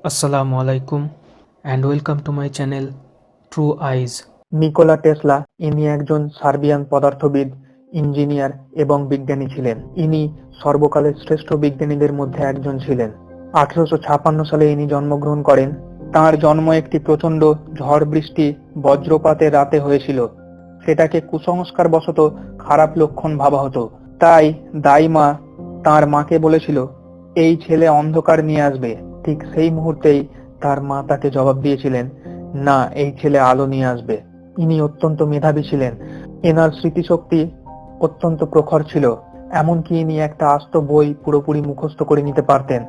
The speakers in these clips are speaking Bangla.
Assalamu alaikum and welcome to my channel True Eyes. Nikola Tesla ইনি একজন সার্বিয়ান পদার্থবিদ, ইঞ্জিনিয়ার এবং বিজ্ঞানী ছিলেন। ইনি সর্বকালের শ্রেষ্ঠ বিজ্ঞানীদের মধ্যে একজন ছিলেন। 1856 সালে ইনি জন্মগ্রহণ করেন। তাঁর জন্ম একটি প্রচন্ড ঝড় বৃষ্টি বজ্রপাতের রাতে হয়েছিল। সেটাকে কুসংস্কারবশত খারাপ লক্ষণ ভাবা হতো। তাই দাই মা তাঁর মাকে বলেছিল, এই ছেলে অন্ধকার নিয়ে আসবে। ঠিক সেই মুহূর্তেই তার মা তাকে জবাব দিয়েছিলেন, না, এই ছেলে আলো নিয়ে আসবে। ইনি অত্যন্ত মেধাবী ছিলেন। এনার স্মৃতিশক্তি অত্যন্ত প্রখর ছিল। এমনকি ইনি একটা আস্ত বই পুরোপুরি মুখস্থ করে নিতে পারতেন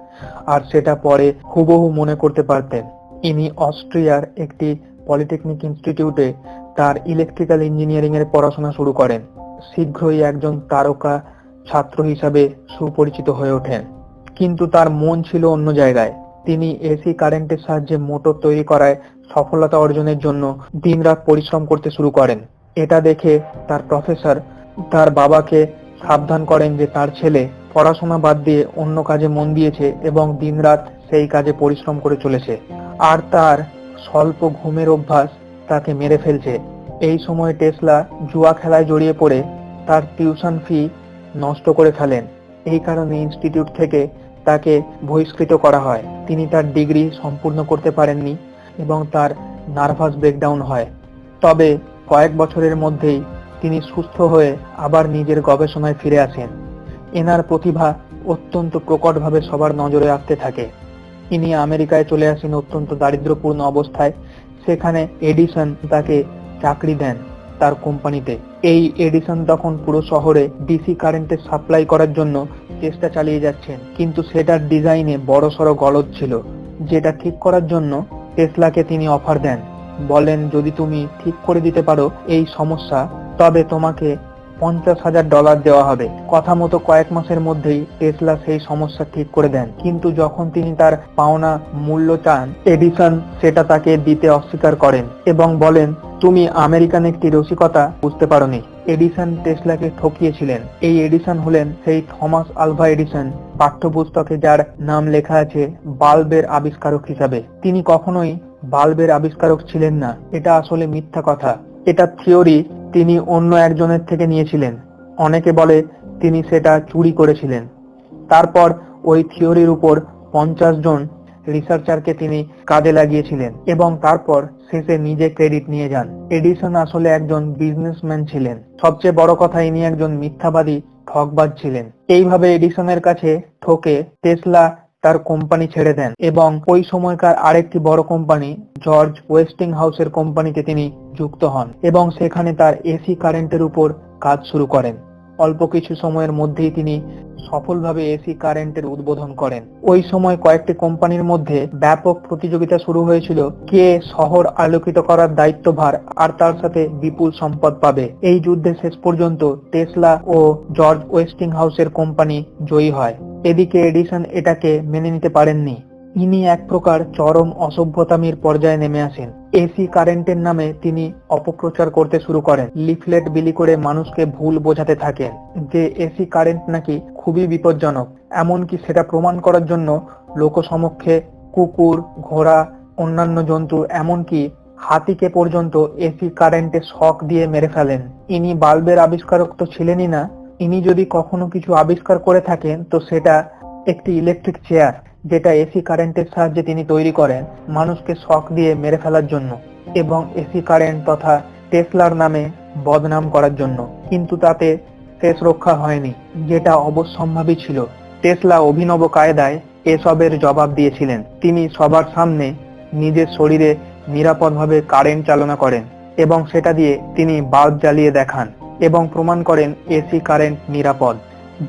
আর সেটা পরে হুবহু মনে করতে পারতেন। ইনি অস্ট্রিয়ার একটি পলিটেকনিক ইনস্টিটিউটে তার ইলেকট্রিক্যাল ইঞ্জিনিয়ারিং এর পড়াশোনা শুরু করেন। শীঘ্রই একজন তারকা ছাত্র হিসাবে সুপরিচিত হয়ে ওঠেন। কিন্তু তার মন ছিল অন্য জায়গায়। তিনি এসি কারেন্টের সাহায্যে মোটর তৈরি করায় সফলতা অর্জনের জন্য দিনরাত পরিশ্রম করতে শুরু করেন। এটা দেখে তার প্রফেসর তার বাবাকে সাবধান করেন যে তার ছেলে পড়াশোনা বাদ দিয়ে অন্য কাজে মন দিয়েছে এবং দিনরাত সেই কাজে পরিশ্রম করে চলেছে, আর তার স্বল্প ঘুমের অভ্যাস তাকে মেরে ফেলছে। এই সময় টেসলা জুয়া খেলায় জড়িয়ে পড়ে তার টিউশন ফি নষ্ট করে ফেলেন। এই কারণে ইনস্টিটিউট থেকে তাকে বহিষ্কৃত করা হয়। তিনি তার ডিগ্রি সম্পূর্ণ করতে পারেননি এবং তার নার্ভাস ব্রেকডাউন হয়। তবে কয়েক বছরের মধ্যেই তিনি সুস্থ হয়ে আবার নিজের গবেষণায় ফিরে আসেন। এনার প্রতিভা অত্যন্ত প্রকটভাবে সবার নজরে আসতে থাকে। ইনি আমেরিকায় চলে আসেন অত্যন্ত দারিদ্র্যপূর্ণ অবস্থায়। সেখানে এডিসন তাকে চাকরি দেন তার কোম্পানিতে। এই এডিসন তখন পুরো শহরে ডিসি কারেন্টের সাপ্লাই করার জন্য চেষ্টা চালিয়ে যাচ্ছেন, কিন্তু সেটার ডিজাইনে বড়সড় গলদ ছিল, যেটা ঠিক করার জন্য টেসলাকে তিনি অফার দেন। বলেন, যদি তুমি ঠিক করে দিতে পারো এই সমস্যা, তবে তোমাকে $50,000 দেওয়া হবে। কথা মতো কয়েক মাসের মধ্যেই টেসলা সেই সমস্যা ঠিক করে দেন। কিন্তু যখন তিনি তার পাওনা মূল্য চান, এডিসন সেটা তাকে দিতে অস্বীকার করেন এবং বলেন, তুমি আমেরিকান একটি রসিকতা বুঝতে পারোনি। এডিসন টেসলাকে ঠকিয়েছিলেন। এই এডিসন হলেন সেই থমাস আলভা এডিসন পাঠ্যপুস্তকে যার নাম লেখা আছে বাল্বের আবিষ্কারক হিসাবে। তিনি কখনোই বাল্বের আবিষ্কারক ছিলেন না। এটা আসলে মিথ্যা কথা। এটা থিওরি তিনি অন্য একজনের থেকে নিয়েছিলেন। অনেকে বলে তিনি সেটা চুরি করেছিলেন। তারপর ওই থিওরির উপর 50 জন রিসার্চারকে তিনি কাজে লাগিয়েছিলেন এবং তারপর শেষে নিজে ক্রেডিট নিয়ে যান। এডিসন আসলে একজন বিজনেসম্যান ছিলেন। সবচেয়ে বড় কথা, ইনি একজন মিথ্যাবাদী ঠকবাজ ছিলেন। এইভাবে এডিসনের কাছে ঠকে টেসলা তার কোম্পানি ছেড়ে দেন এবং ওই সময়কার আরেকটি বড় কোম্পানি জর্জ ওয়েস্টিং হাউসের কোম্পানিতে তিনি যুক্ত হন এবং সেখানে তার এসি কারেন্টের উপর কাজ শুরু করেন। অল্প কিছু সময়ের মধ্যেই তিনি সফলভাবে এসি কারেন্টের উদ্বোধন করেন। ওই সময় কয়েকটি কোম্পানির মধ্যে ব্যাপক প্রতিযোগিতা শুরু হয়েছিল, কে শহর আলোকিত করার দায়িত্বভার আর তার সাথে বিপুল সম্পদ পাবে। এই যুদ্ধে শেষ পর্যন্ত টেসলা ও জর্জ ওয়েস্টিং হাউসের কোম্পানি জয়ী হয়। এদিকে এডিসন এটাকে মেনে নিতে পারেননি। ইনি এক প্রকার চরম অসভ্যতামির পর্যায়ে নেমে আসেন। এসি কারেন্টের নামে তিনি অপপ্রচার করতে শুরু করেন। লিফলেট বিলি করে মানুষকে ভুল বোঝাতে থাকেন যে এসি কারেন্ট নাকি খুবই বিপজ্জনক। এমনকি সেটা প্রমাণ করার জন্য লোকসমক্ষে কুকুর, ঘোড়া, অন্যান্য জন্তু, এমনকি হাতিকে পর্যন্ত এসি কারেন্টে শক দিয়ে মেরে ফেলেন। ইনি বাল্বের আবিষ্কারক তো ছিলেনই না, ইনি যদি কখনো কিছু আবিষ্কার করে থাকেন তো সেটা একটি ইলেকট্রিক চেয়ার, যেটা এসি কারেন্টের সাহায্যে তিনি তৈরি করেন মানুষকে শক দিয়ে মেরে ফেলার জন্য এবং এসি কারেন্ট তথা টেসলার নামে বদনাম করার জন্য। কিন্তু তাতে শেষ রক্ষা হয়নি, যেটা অবশ্যম্ভাবী ছিল। টেসলা অভিনব কায়দায় এসবের জবাব দিয়েছিলেন। তিনি সবার সামনে নিজের শরীরে নিরাপদভাবে কারেন্ট চালনা করেন এবং সেটা দিয়ে তিনি বাল্ব জ্বালিয়ে দেখান এবং প্রমাণ করেন এসি কারেন্ট নিরাপদ।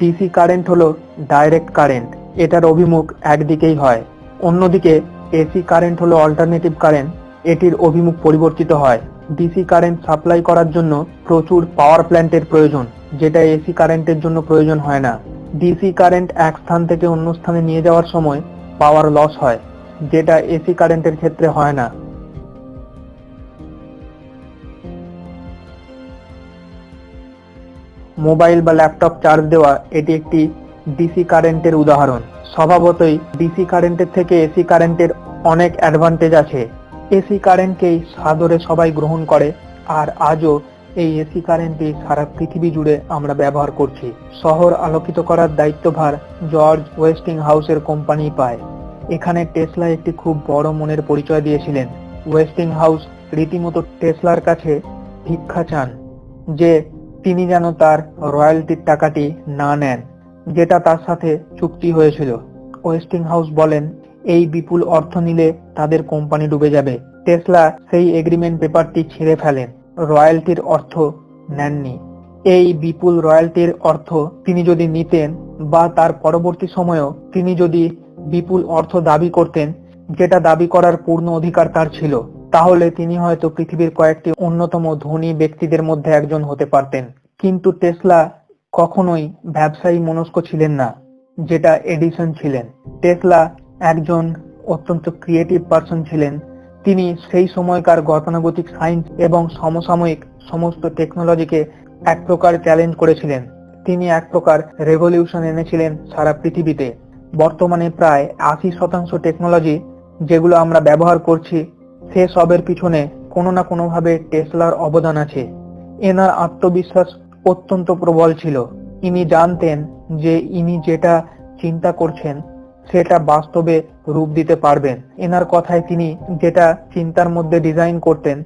ডিসি কারেন্ট হলো ডাইরেক্ট কারেন্ট, এটার অভিমুখ একদিকেই হয়। অন্যদিকে এসি কারেন্ট হলো অল্টারনেটিভ কারেন্ট, এটির অভিমুখ পরিবর্তিত হয়। ডিসি কারেন্ট সাপ্লাই করার জন্য প্রচুর পাওয়ার প্ল্যান্টের প্রয়োজন, যেটা এসি কারেন্টের জন্য প্রয়োজন হয় না। ডিসি কারেন্ট এক স্থান থেকে অন্য স্থানে নিয়ে যাওয়ার সময় পাওয়ার লস হয়, যেটা এসি কারেন্টের ক্ষেত্রে হয় না। মোবাইল বা ল্যাপটপ চার্জ দেওয়া এটি একটি ডিসি কারেন্টের উদাহরণ। স্বভাবতই ডিসি কারেন্টের থেকে এসি কারেন্টের অনেক অ্যাডভান্টেজ আছে। এসি কারেন্টকেই সাদরে সবাই গ্রহণ করে, আর আজও এই এসি কারেন্টই সারা পৃথিবী জুড়ে আমরা ব্যবহার করছি। শহর আলোকিত করার দায়িত্বভার জর্জ ওয়েস্টিং হাউসের কোম্পানি পায়। এখানে টেসলা একটি খুব বড় মনের পরিচয় দিয়েছিলেন। ওয়েস্টিং হাউস রীতিমতো টেসলার কাছে ভিক্ষা চান যে তিনি যেন তার রয়্যালটির টাকাটি না নেন, যেটা তার সাথে চুক্তি হয়েছিল। ওয়েস্টিং হাউস বলেন এই বিপুল অর্থ নিলে তাদের কোম্পানি ডুবে যাবে। টেসলা সেই এগ্রিমেন্ট পেপারটি ছিঁড়ে ফেলেন, রয়্যালটির অর্থ নেননি। এই বিপুল রয়্যালটির অর্থ তিনি যদি নিতেন বা তার পরবর্তী সময়েও তিনি যদি বিপুল অর্থ দাবি করতেন, যেটা দাবি করার পূর্ণ অধিকার তার ছিল, তাহলে তিনি হয়তো পৃথিবীর কয়েকটি অন্যতম ধনী ব্যক্তিদের মধ্যে একজন হতে পারতেন। কিন্তু টেসলা কখনোই ব্যবসায়ী মনস্ক ছিলেন না, যেটা এডিসন ছিলেন। টেসলা একজন অত্যন্ত ক্রিয়েটিভ পার্সন ছিলেন। তিনি সেই সময়কার গতানুগতিক সায়েন্স এবং সমসাময়িক সমস্ত টেকনোলজিকে এক প্রকার চ্যালেঞ্জ করেছিলেন। তিনি এক প্রকার রেভলিউশন এনেছিলেন সারা পৃথিবীতে। বর্তমানে প্রায় 80% টেকনোলজি যেগুলো আমরা ব্যবহার করছি, সে সবের পিছনে কোনো না কোনোভাবে টেসলার অবদান আছে। এনার আত্মবিশ্বাস অত্যন্ত প্রবল ছিল। ইনি জানতেন যে ইনি যেটা চিন্তা করছেন সেটা বাস্তবে রূপ দিতে পারবেন। এনার কথায় তিনি যেটা চিন্তার মধ্যে ডিজাইন করতেন,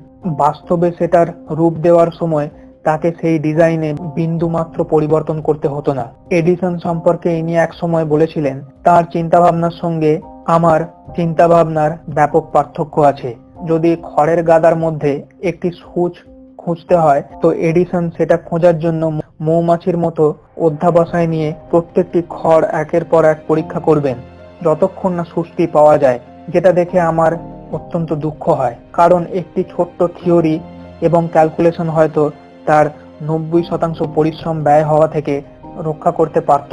বাস্তবে সেটার রূপ দেওয়ার সময় তাকে সেই ডিজাইনে বিন্দু মাত্র পরিবর্তন করতে হতো না। এডিসন সম্পর্কে ইনি এক সময় বলেছিলেন, তার চিন্তা ভাবনার সঙ্গে আমার চিন্তা ভাবনার ব্যাপক পার্থক্য আছে। যদি খড়ের গাদার মধ্যে একটি সূচ খুঁজতে হয়, তো এডিসন সেটা খোঁজার জন্য মৌমাছির মতো অধ্যাবসায় নিয়ে প্রত্যেকটি খড় একের পর এক পরীক্ষা করবেন, যতক্ষণ না সূচটি পাওয়া যায়। যেটা দেখে আমার অত্যন্ত দুঃখ হয়, কারণ একটি ছোট্ট থিওরি এবং ক্যালকুলেশন হয়তো তার 90% পরিশ্রম ব্যয় হওয়া থেকে রক্ষা করতে পারত।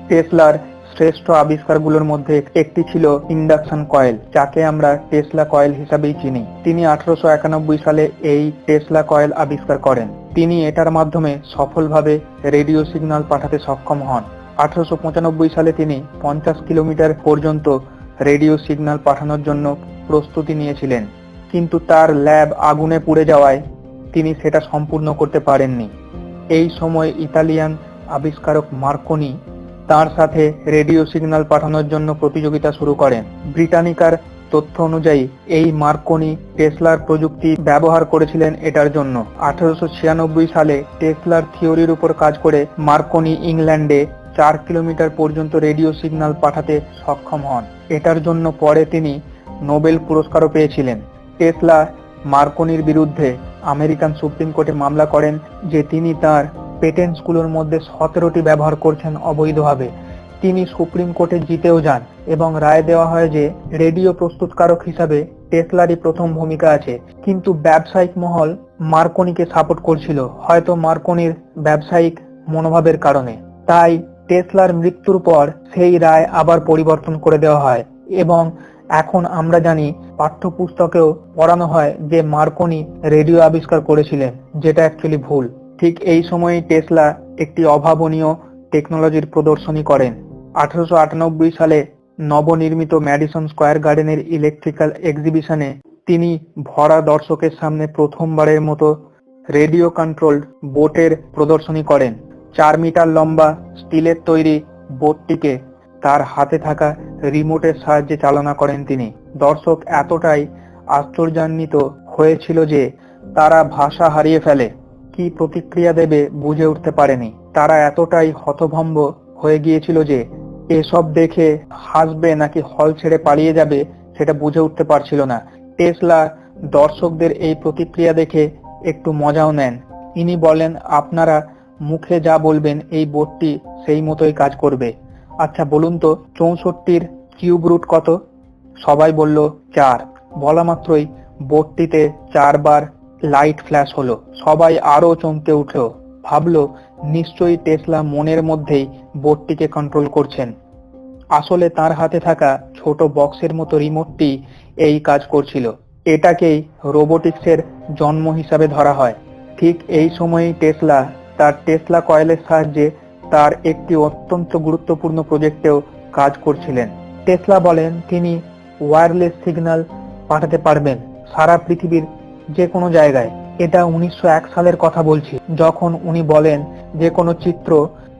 টেসলার শ্রেষ্ঠ আবিষ্কারগুলোর মধ্যে একটি ছিল ইন্ডাকশন কয়েল, যাকে আমরা টেসলা কয়েল হিসাবেই চিনি। তিনি 1891 সালে এই টেসলা কয়েল আবিষ্কার করেন। তিনি এটার মাধ্যমে সফলভাবে রেডিও সিগন্যাল পাঠাতে সক্ষম হন। 1895 সালে তিনি 50 কিলোমিটার পর্যন্ত রেডিও সিগন্যাল পাঠানোর জন্য প্রস্তুতি নিয়েছিলেন, কিন্তু তার ল্যাব আগুনে পুড়ে যাওয়ায় তিনি সেটা সম্পূর্ণ করতে পারেননি। এই সময় ইতালিয়ান আবিষ্কারক মার্কনি তার সাথে রেডিও সিগন্যাল পাঠানোর জন্য প্রতিযোগিতা শুরু করেন। ব্রিটানিকার তথ্য অনুযায়ী এই মার্কনি টেসলার প্রযুক্তি ব্যবহার করেছিলেন এটার জন্য। 1896 সালে টেসলার থিওরির উপর কাজ করে মার্কনি ইংল্যান্ডে 4 কিলোমিটার পর্যন্ত রেডিও সিগন্যাল পাঠাতে সক্ষম হন। এটার জন্য পরে তিনি নোবেল পুরস্কারও পেয়েছিলেন। টেসলা মার্কনির বিরুদ্ধে আমেরিকান সুপ্রিম কোর্টে মামলা করেন যে তিনি তার পেটেন্টসগুলোর মধ্যে 17টি ব্যবহার করছেন অবৈধভাবে। তিনি সুপ্রিম কোর্টে জিতেও যান এবং রায় দেওয়া হয় যে রেডিও প্রস্তুতকারক হিসাবে টেসলারই প্রথম ভূমিকা আছে। কিন্তু ব্যবসায়িক মহল মার্কনিকে সাপোর্ট করছিল, হয়তো মার্কনির ব্যবসায়িক মনোভাবের কারণে। তাই টেসলার মৃত্যুর পর সেই রায় আবার পরিবর্তন করে দেওয়া হয় এবং এখন আমরা জানি পাঠ্যপুস্তকেও পড়ানো হয় যে মার্কনি রেডিও আবিষ্কার করেছিলেন, যেটা অ্যাকচুয়ালি ভুল। ঠিক এই সময়ে টেসলা একটি অভাবনীয় টেকনোলজির প্রদর্শনী করেন। 1898 সালে নবনির্মিত ম্যাডিসন স্কয়ার গার্ডেনের ইলেকট্রিক্যাল এক্সিবিশনে তিনি ভরা দর্শকের সামনে প্রথমবারের মতো রেডিও কন্ট্রোলড বোটের প্রদর্শনী করেন। 4 মিটার লম্বা স্টিলের তৈরি বোটটিকে তার হাতে থাকা রিমোটের সাহায্যে চালনা করেন তিনি। দর্শক এতটাই আশ্চর্যান্বিত হয়েছিল যে তারা ভাষা হারিয়ে ফেলে, কি প্রতিক্রিয়া দেবে বুঝে উঠতে পারেনি। তারা এতটাই হতভম্ব হয়ে গিয়েছিল যে এসব দেখে হাসবে নাকি হল ছেড়ে পালিয়ে যাবে সেটা বুঝে উঠতে পারছিল না। টেসলা দর্শকদের এই প্রতিক্রিয়া দেখে একটু মজাও নেন। ইনি বলেন, আপনারা মুখে যা বলবেন এই বোর্ডটি সেই মতোই কাজ করবে। আচ্ছা বলুন তো 64 কিউব রুট কত? সবাই বলল 4। বলা মাত্রই বোর্ডটিতে 4 বার লাইট ফ্ল্যাশ হলো। সবাই আরো চমকে উঠল, ভাবলো নিশ্চয়ই টেসলা মনের মধ্যেই বোর্ডটিকে কন্ট্রোল করছেন। আসলে তার হাতে থাকা ছোট বক্সের মতো রিমোটটি এই কাজ করছিল। এটাকেই রোবোটিক্সের জন্ম হিসাবে ধরা হয়। ঠিক এই সময়েই টেসলা তার টেসলা কয়েলের সাহায্যে তার একটি অত্যন্ত গুরুত্বপূর্ণ প্রজেক্টেও কাজ করছিলেন। টেসলা বলেন তিনি ওয়্যারলেস সিগন্যাল পাঠাতে পারবেন সারা পৃথিবীর যে কোনো জায়গায়। এটা 1901 সালের কথা বলছি, যখন উনি বলেন যে কোনো চিত্র,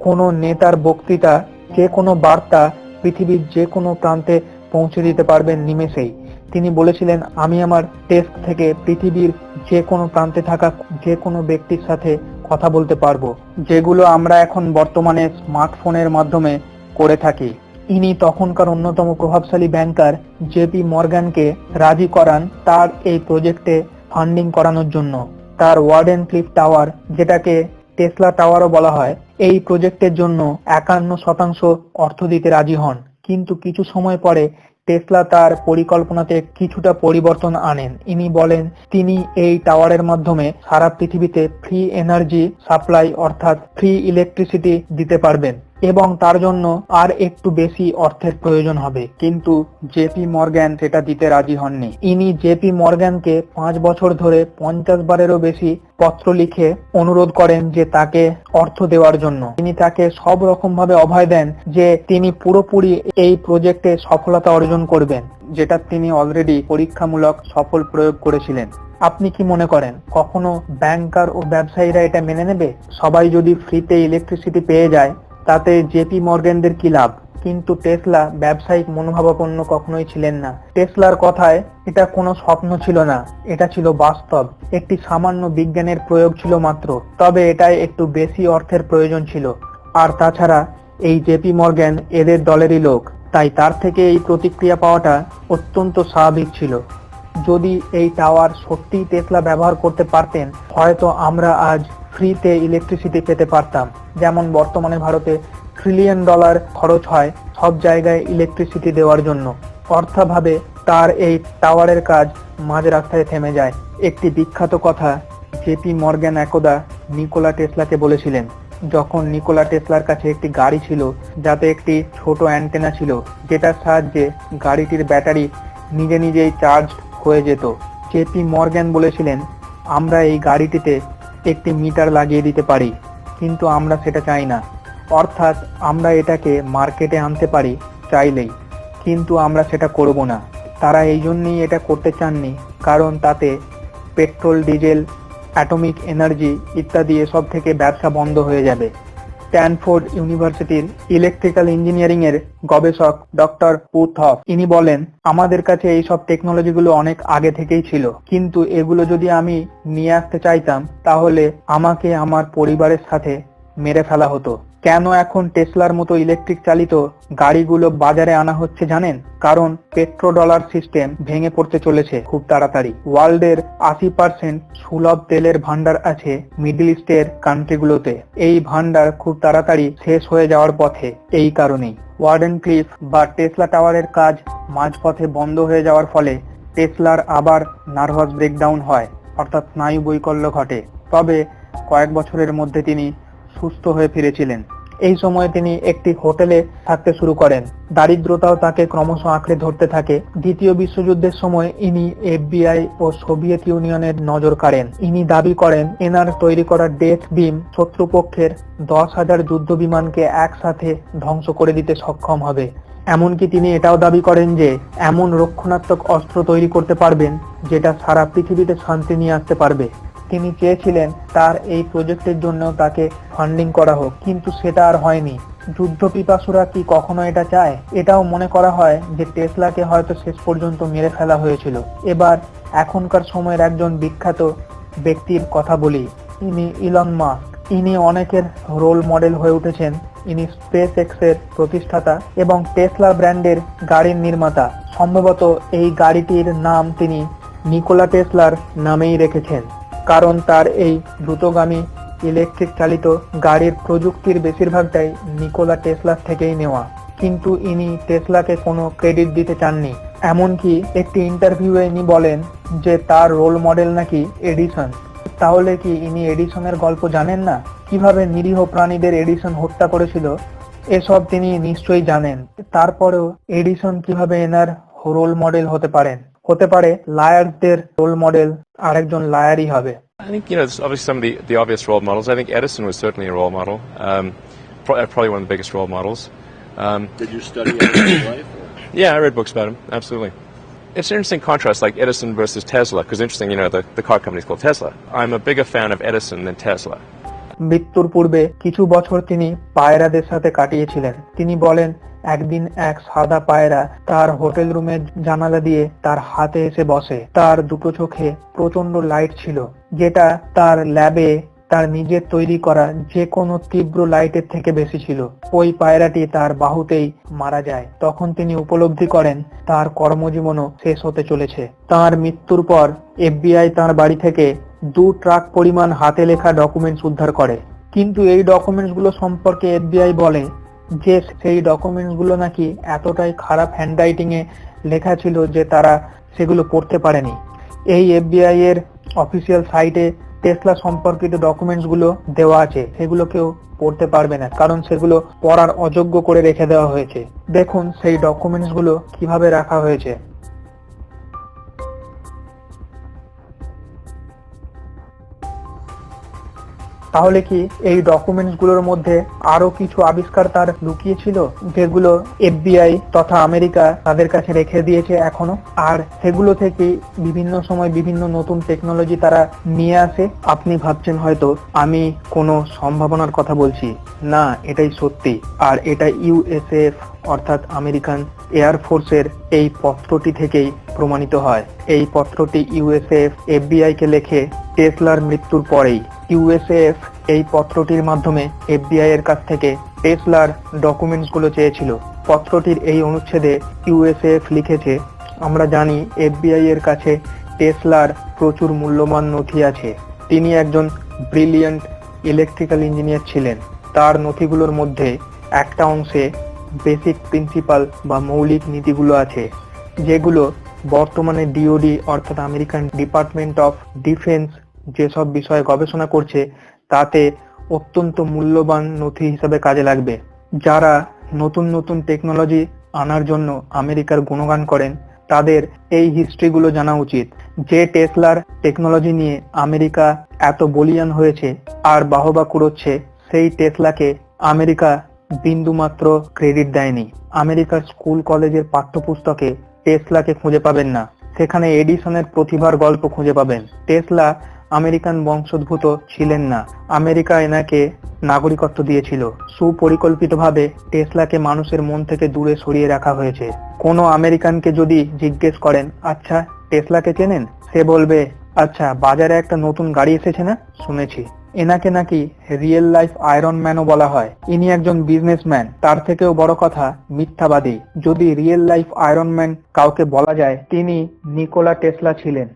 কোনো নেতার বক্তৃতা, যে কোনো বার্তা পৃথিবীর যে কোনো প্রান্তে পৌঁছে দিতে পারবেন নিমেষেই। তিনি বলেছিলেন, আমি আমার ডেস্ক থেকে পৃথিবীর যে কোনো প্রান্তে থাকা যে কোনো ব্যক্তির সাথে কথা বলতে পারবো, যেগুলো আমরা এখন বর্তমানে স্মার্টফোনের মাধ্যমে করে থাকি। ইনি তখনকার অন্যতম প্রভাবশালী ব্যাংকার জেপি মর্গানকে রাজি করান তার এই প্রজেক্টে ফান্ডিং করানোর জন্য। তার ওয়ার্ডেন ক্লিফ টাওয়ার, যেটাকে টেসলা টাওয়ারও বলা হয়, এই প্রজেক্টের জন্য 51% অর্থ দিতে রাজি হন। কিন্তু কিছু সময় পরে টেসলা তার পরিকল্পনাতে কিছুটা পরিবর্তন আনেন। ইনি বলেন তিনি এই টাওয়ারের মাধ্যমে সারা পৃথিবীতে ফ্রি এনার্জি সাপ্লাই অর্থাৎ ফ্রি ইলেকট্রিসিটি দিতে পারবেন এবং তার জন্য আর একটু বেশি অর্থের প্রয়োজন হবে। কিন্তু জেপি মর্গ্যান সেটা দিতে রাজি হননি। ইনি জেপি মর্গ্যানকে 5 বছর ধরে 50 বারেরও বেশি পত্র লিখে অনুরোধ করেন যে তাকে অর্থ দেওয়ার জন্য। তিনি তাকে সব রকম ভাবে অভয় দেন যে তিনি পুরোপুরি এই প্রজেক্টে সফলতা অর্জন করবেন, যেটা তিনি অলরেডি পরীক্ষামূলক সফল প্রয়োগ করেছিলেন। আপনি কি মনে করেন কখনো ব্যাংকার ও ব্যবসায়ীরা এটা মেনে নেবে? সবাই যদি ফ্রিতে ইলেকট্রিসিটি পেয়ে যায় তাতে জেপি মর্গ্যানদের কি লাভ? কিন্তু টেসলা ব্যবসায়িক মনোভাবাপন্ন কখনোই ছিলেন না। টেসলার কথায় এটা কোনো স্বপ্ন ছিল না, এটা ছিল বাস্তব। একটি সামান্য বিজ্ঞানের প্রয়োগ ছিল মাত্র, তবে এটাই একটু বেশি অর্থের প্রয়োজন ছিল। আর তাছাড়া এই জেপি মর্গ্যান এদের দলেরই লোক, তাই তার থেকে এই প্রতিক্রিয়া পাওয়াটা অত্যন্ত স্বাভাবিক ছিল। যদি এই টাওয়ার সত্যিই টেসলা ব্যবহার করতে পারতেন, হয়তো আমরা আজ ফ্রিতে ইলেকট্রিসিটি পেতে পারতাম। যেমন বর্তমানে ভারতে $1 ট্রিলিয়ন খরচ হয় সব জায়গায় ইলেকট্রিসিটি দেওয়ার জন্য। অর্থাভাবে তার এই টাওয়ারের কাজ মাঝ রাস্তায় থেমে যায়। একটি বিখ্যাত কথা জেপি মর্গ্যান একদা নিকোলা টেসলাকে বলেছিলেন, যখন নিকোলা টেসলার কাছে একটি গাড়ি ছিল যাতে একটি ছোট অ্যান্টেনা ছিল, যেটার সাহায্যে গাড়িটির ব্যাটারি নিজে নিজেই চার্জ হয়ে যেত। জেপি মর্গ্যান বলেছিলেন, আমরা এই গাড়িটিতে একটি মিটার লাগিয়ে দিতে পারি, কিন্তু আমরা সেটা চাই না। অর্থাৎ আমরা এটাকে মার্কেটে আনতে পারি চাইলেই, কিন্তু আমরা সেটা করব না। তারা এই জন্যই এটা করতে চাননি, কারণ তাতে পেট্রোল, ডিজেল, অ্যাটমিক এনার্জি ইত্যাদি এসব থেকে ব্যবসা বন্ধ হয়ে যাবে। স্ট্যানফোর্ড ইউনিভার্সিটির ইলেকট্রিক্যাল ইঞ্জিনিয়ারিং এর গবেষক ডক্টর পুথফ, ইনি বলেন, আমাদের কাছে এই সব টেকনোলজিগুলো অনেক আগে থেকেই ছিল, কিন্তু এগুলো যদি আমি নিয়ে আসতে চাইতাম তাহলে আমাকে আমার পরিবারের সাথে মেরে ফেলা হতো। কেন এখন টেসলার মতো ইলেকট্রিক চালিত গাড়িগুলো বাজারে আনা হচ্ছে জানেন? কারণ পেট্রোডলার সিস্টেম ভেঙে পড়তে চলেছে খুব তাড়াতাড়ি। ওয়ার্ল্ডের 80% সুলভ তেলের ভান্ডার আছে মিডল ইস্টের কান্ট্রিগুলোতে। এই ভান্ডার খুব তাড়াতাড়ি শেষ হয়ে যাওয়ার পথে। এই কারণেই ওয়ার্ডেন ক্লিফ বা টেসলা টাওয়ারের কাজ মাঝপথে বন্ধ হয়ে যাওয়ার ফলে টেসলার আবার নার্ভাস ব্রেকডাউন হয়, অর্থাৎ স্নায়ু বৈকল্য ঘটে। তবে কয়েক বছরের মধ্যে তিনি সুস্থ হয়ে ফিরেছিলেন। এই সময় তিনি একটি হোটেলে থাকতে শুরু করেন। দারিদ্রতাও তাকে ক্রমশ আঁকড়ে ধরতে থাকে। দ্বিতীয় বিশ্বযুদ্ধের সময় ইনি FBI ও সোভিয়েত ইউনিয়নের নজর কাড়েন। ইনি দাবি করেন এনার তৈরি করা ডেথ বিম শত্রুপক্ষের 10,000 যুদ্ধ বিমানকে একসাথে ধ্বংস করে দিতে সক্ষম হবে। এমনকি তিনি এটাও দাবি করেন যে এমন রক্ষণাত্মক অস্ত্র তৈরি করতে পারবেন যেটা সারা পৃথিবীতে শান্তি নিয়ে আসতে পারবে। তিনি চেয়েছিলেন তার এই প্রজেক্টের জন্য তাকে ফান্ডিং করা হোক, কিন্তু সেটা আর হয়নি। যুদ্ধ পিপাসুরা কি কখনো এটা চায়? এটাও মনে করা হয় যে টেসলাকে হয়তো শেষ পর্যন্ত মেরে ফেলা হয়েছিল। এবার এখনকার সময়ের একজন বিখ্যাত ব্যক্তির কথা বলি, ইনি ইলন মাস্ক। ইনি অনেকের রোল মডেল হয়ে উঠেছেন। ইনি স্পেস এক্স এর প্রতিষ্ঠাতা এবং টেসলা ব্র্যান্ডের গাড়ির নির্মাতা। সম্ভবত এই গাড়িটির নাম তিনি নিকোলা টেসলার নামেই রেখেছেন, কারণ তার এই দ্রুতগামী ইলেকট্রিক চালিত গাড়ির প্রযুক্তির বেশিরভাগটাই নিকোলা টেসলার থেকেই নেওয়া। কিন্তু ইনি টেসলাকে কোনো ক্রেডিট দিতে চাননি। এমনকি একটি ইন্টারভিউয়ে ইনি বলেন যে তার রোল মডেল নাকি এডিসন। তাহলে কি ইনি এডিসনের গল্প জানেন না? কিভাবে নিরীহ প্রাণীদের এডিসন হত্যা করেছিল এসব তিনি নিশ্চয়ই জানেন। তারপরেও এডিসন কিভাবে এনার রোল মডেল হতে পারেন? হতে পারে লায়ারদের রোল মডেল আরেকজন লায়ারই হবে। I think, there's obviously some of the obvious role models. I think Edison was certainly a role model, probably one of the biggest role models. Did you study Edison's life? Yeah, I read books about him, absolutely. It's an interesting contrast, like Edison versus Tesla, because interesting, the car company is called Tesla. I'm a bigger fan of Edison than Tesla. মৃত্যুর পূর্বে কিছু বছর তিনি পায়রাদের সাথে কাটিয়েছিলেন। তিনি বলেন, একদিন এক সাদা পায়রা তার হোটেল রুমের জানালা দিয়ে তার হাতে এসে বসে। তার দুটো চোখে প্রচন্ড লাইট ছিল, যেটা তার ল্যাবে তার নিজের তৈরি করা যে কোনো তীব্র লাইটের থেকে বেশি ছিল। ওই পায়রাটি তার বাহুতেই মারা যায়। তখন তিনি উপলব্ধি করেন তার কর্মজীবনও শেষ হতে চলেছে। তার মৃত্যুর পর FBI তার বাড়ি থেকে 2 ট্রাক পরিমাণ হাতে লেখা ডকুমেন্টস উদ্ধার করে। কিন্তু এই ডকুমেন্টস গুলো সম্পর্কে FBI বলে যে সেই ডকুমেন্টস গুলো নাকি এতটাই খারাপ হ্যান্ডরাইটিং এ লেখা ছিল যে তারা সেগুলো পড়তে পারেনি। এই FBI এর অফিসিয়াল সাইটে টেসলা সম্পর্কিত ডকুমেন্টস গুলো দেওয়া আছে, সেগুলো কেউ পড়তে পারবে না, কারণ সেগুলো পড়ার অযোগ্য করে রেখে দেওয়া হয়েছে। দেখুন সেই ডকুমেন্টস গুলো কিভাবে রাখা হয়েছে। তাহলে কি এই ডকুমেন্টস গুলোর মধ্যে আরো কিছু আবিষ্কার তার লুকিয়ে ছিল, যেগুলো FBI তথা আমেরিকা তাদের কাছে রেখে দিয়েছে এখনো, আর সেগুলো থেকে বিভিন্ন সময় বিভিন্ন নতুন টেকনোলজি তারা নিয়ে আসে? আপনি ভাবছেন হয়তো আমি কোনো সম্ভাবনার কথা বলছি, না, এটাই সত্যি। আর এটা USAF অর্থাৎ আমেরিকান এয়ার ফোর্সের এই পত্রটি থেকেই প্রমাণিত হয়। এই পত্রটি USAF FBI কে লেখে টেসলার মৃত্যুর পরেই। USAF এই পত্রটির মাধ্যমে FBI এর কাছ থেকে টেসলার ডকুমেন্টস গুলো চেয়েছিল। পত্রটির এই অনুচ্ছেদে USAF লিখেছে, আমরা জানি FBI এর কাছে টেসলার প্রচুর মূল্যবান নথি আছে। তিনি একজন ব্রিলিয়ান্ট ইলেকট্রিক্যাল ইঞ্জিনিয়ার ছিলেন। তার নথিগুলোর মধ্যে একটা অংশে বেসিক প্রিন্সিপাল বা মৌলিক নীতিগুলো আছে, যেগুলো বর্তমানে DOD অর্থাৎ আমেরিকান ডিপার্টমেন্ট অফ ডিফেন্স যেসব বিষয়ে গবেষণা করছে তাতে অত্যন্ত মূল্যবান নথি হিসেবে কাজে লাগবে। যারা নতুন নতুন টেকনোলজি আনার জন্য আমেরিকার গুণগান করেন তাদের এই হিস্ট্রিগুলো জানা উচিত। যে টেসলার টেকনোলজি নিয়ে আমেরিকা এত বলিয়ান হয়েছে আর বাহবা কুড়োচ্ছে, সেই টেসলাকে আমেরিকা বিন্দুমাত্র ক্রেডিট দেয়নি। আমেরিকার স্কুল কলেজের পাঠ্যপুস্তকে টেসলাকে খুঁজে পাবেন না, সেখানে এডিসনের প্রতিভার গল্প খুঁজে পাবেন। টেসলা আমেরিকান বংশোদ্ভূত ছিলেন না, আমেরিকা এনাকে নাগরিকত্ব দিয়েছিল। সুপরিকল্পিতভাবে টেসলাকে মানুষের মন থেকে দূরে সরিয়ে রাখা হয়েছে। কোনো আমেরিকানকে যদি জিজ্ঞেস করেন, আচ্ছা টেসলাকে চেনেন, সে বলবে, আচ্ছা বাজারে একটা নতুন গাড়ি এসেছে না, শুনেছি। এনাকে নাকি রিয়েল লাইফ আয়রন ম্যানও বলা হয়। ইনি একজন বিজনেসম্যান, তার থেকেও বড় কথা মিথ্যাবাদী। যদি রিয়েল লাইফ আয়রন ম্যান কাউকে বলা যায়, তিনি নিকোলা টেসলা ছিলেন।